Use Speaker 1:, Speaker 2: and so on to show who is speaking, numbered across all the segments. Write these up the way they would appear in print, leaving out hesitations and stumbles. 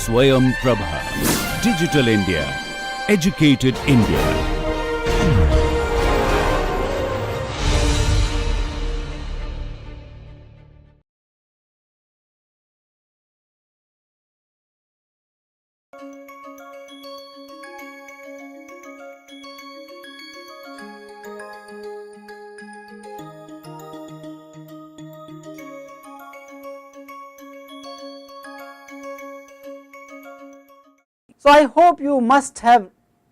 Speaker 1: Swayam Prabha. Digital India. Educated India.
Speaker 2: So, I hope you must have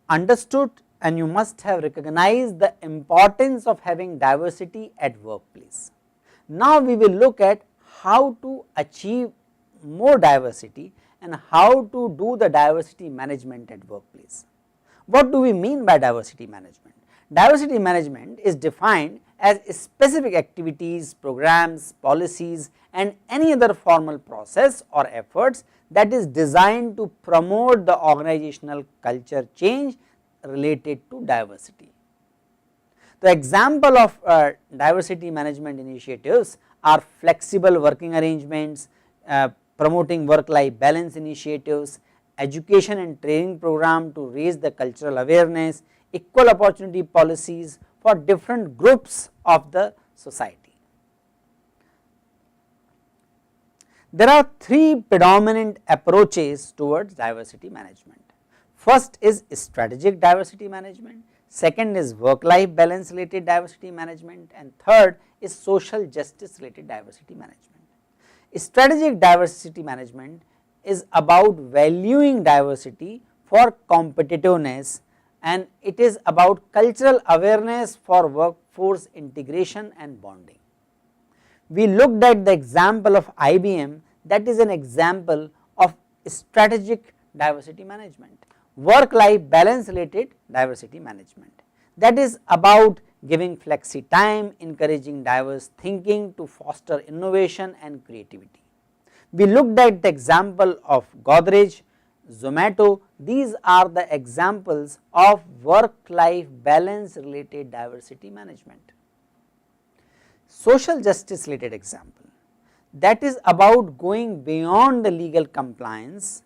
Speaker 2: understood and you must have recognized the importance of having diversity at workplace. Now, we will look at how to achieve more diversity and how to do the diversity management at workplace. What do we mean by diversity management? Diversity management is defined as specific activities, programs, policies and any other formal process or efforts that is designed to promote the organizational culture change related to diversity. The example of diversity management initiatives are flexible working arrangements, promoting work-life balance initiatives, education and training program to raise the cultural awareness, equal opportunity policies for different groups of the society. There are three predominant approaches towards diversity management. First is strategic diversity management, second is work-life balance related diversity management and third is social justice related diversity management. Strategic diversity management is about valuing diversity for competitiveness and it is about cultural awareness for workforce integration and bonding. We looked at the example of IBM, that is an example of strategic diversity management. Work-life balance related diversity management, that is about giving flexi time, encouraging diverse thinking to foster innovation and creativity. We looked at the example of Godrej, Zomato, these are the examples of work-life balance related diversity management. Social justice related example, that is about going beyond the legal compliance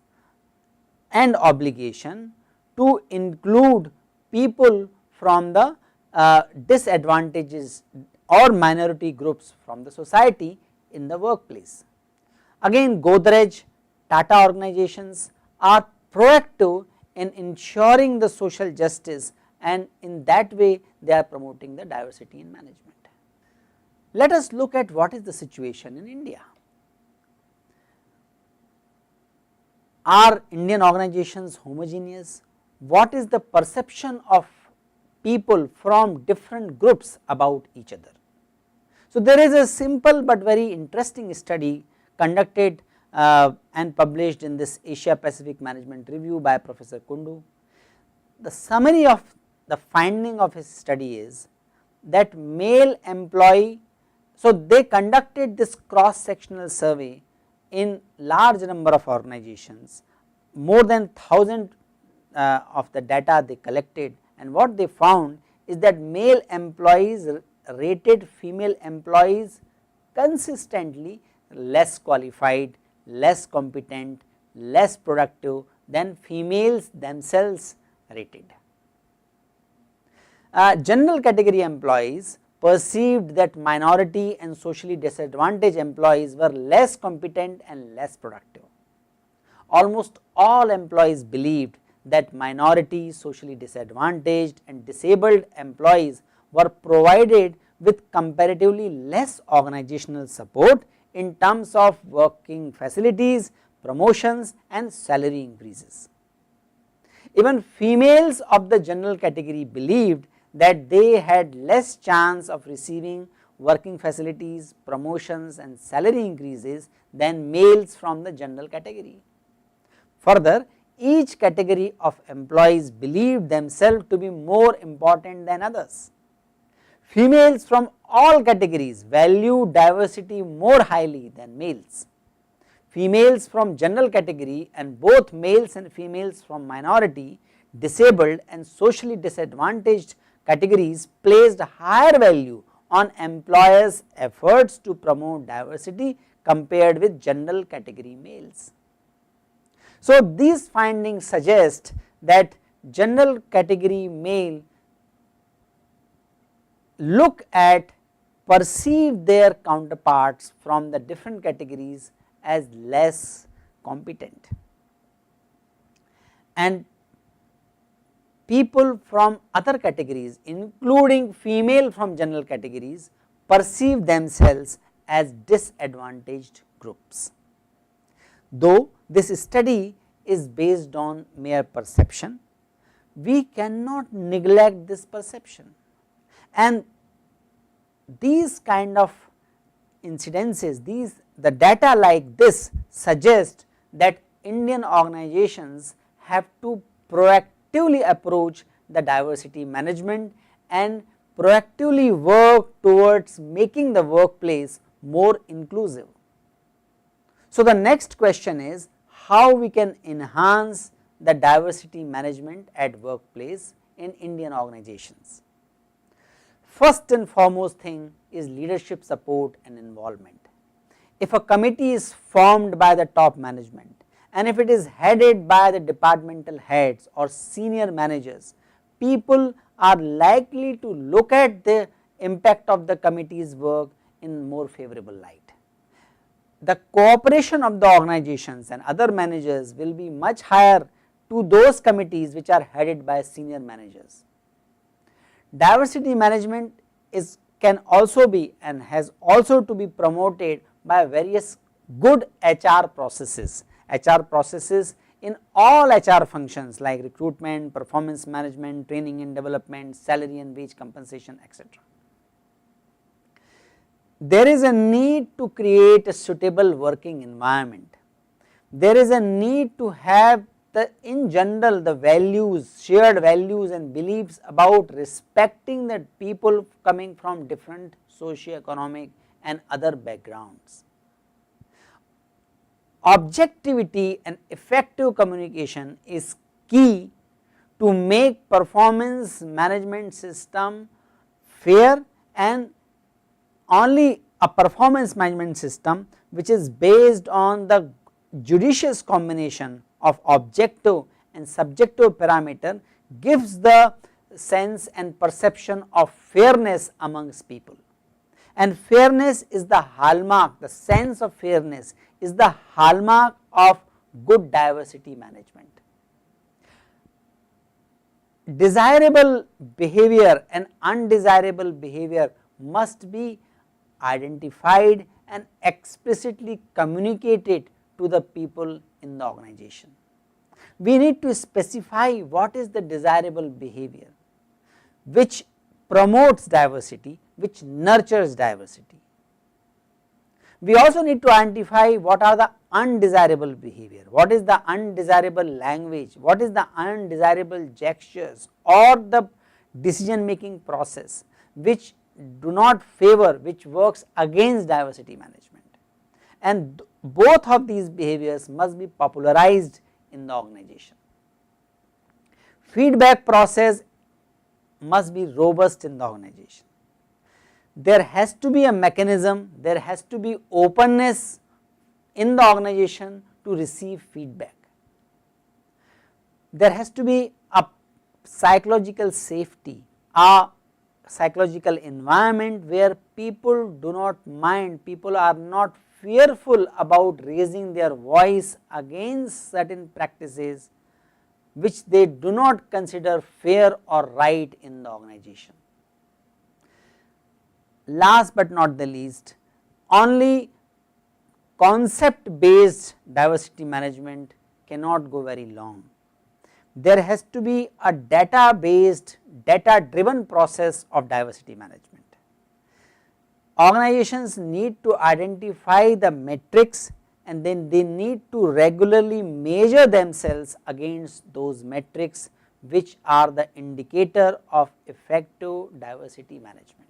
Speaker 2: and obligation to include people from the disadvantages or minority groups from the society in the workplace. Again Godrej, Tata organizations are proactive in ensuring the social justice and in that way they are promoting the diversity in management. Let us look at what is the situation in India. Are Indian organizations homogeneous? What is the perception of people from different groups about each other? So, there is a simple but very interesting study conducted and published in this Asia Pacific Management Review by Professor Kundu. The summary of the finding of his study is that male employee, so they conducted this cross sectional survey in large number of organizations, more than 1000 of the data they collected, and what they found is that male employees rated female employees consistently less qualified, less competent, less productive than females themselves rated. General category employees perceived that minority and socially disadvantaged employees were less competent and less productive. Almost all employees believed that minority, socially disadvantaged and disabled employees were provided with comparatively less organizational support in terms of working facilities, promotions and salary increases. Even females of the general category believed that they had less chance of receiving working facilities, promotions and salary increases than males from the general category. Further, each category of employees believed themselves to be more important than others. Females from all categories value diversity more highly than males. Females from general category and both males and females from minority, disabled and socially disadvantaged categories placed higher value on employers' efforts to promote diversity compared with general category males. So, these findings suggest that general category male look at, perceive their counterparts from the different categories as less competent, and people from other categories including female from general categories perceive themselves as disadvantaged groups. Though this study is based on mere perception, we cannot neglect this perception, and these kind of incidences, the data like this suggest that Indian organizations have to proactively approach the diversity management and proactively work towards making the workplace more inclusive. So, the next question is how we can enhance the diversity management at workplace in Indian organizations. First and foremost thing is leadership support and involvement. If a committee is formed by the top management and if it is headed by the departmental heads or senior managers, people are likely to look at the impact of the committee's work in more favorable light. The cooperation of the organizations and other managers will be much higher to those committees which are headed by senior managers. Diversity management can also be and has also to be promoted by various good HR processes in all HR functions like recruitment, performance management, training and development, salary and wage compensation, etc. There is a need to create a suitable working environment. There is a need to have in general the values, shared values and beliefs about respecting the people coming from different socio-economic and other backgrounds. Objectivity and effective communication is key to make performance management system fair, and only a performance management system which is based on the judicious combination of objective and subjective parameter gives the sense and perception of fairness amongst people, and fairness is the hallmark, the sense of fairness is the hallmark of good diversity management. Desirable behavior and undesirable behavior must be identified and explicitly communicated to the people in the organization. We need to specify what is the desirable behavior which promotes diversity, which nurtures diversity. We also need to identify what are the undesirable behavior, what is the undesirable language, what is the undesirable gestures or the decision making process which do not favor, which works against diversity management, and both of these behaviors must be popularized in the organization. Feedback process must be robust in the organization. There has to be a mechanism, there has to be openness in the organization to receive feedback. There has to be a psychological safety, a psychological environment where people do not mind, people are not fearful about raising their voice against certain practices which they do not consider fair or right in the organization. Last but not the least, only concept based diversity management cannot go very long. There has to be a data based, data driven process of diversity management. Organizations need to identify the metrics and then they need to regularly measure themselves against those metrics which are the indicator of effective diversity management.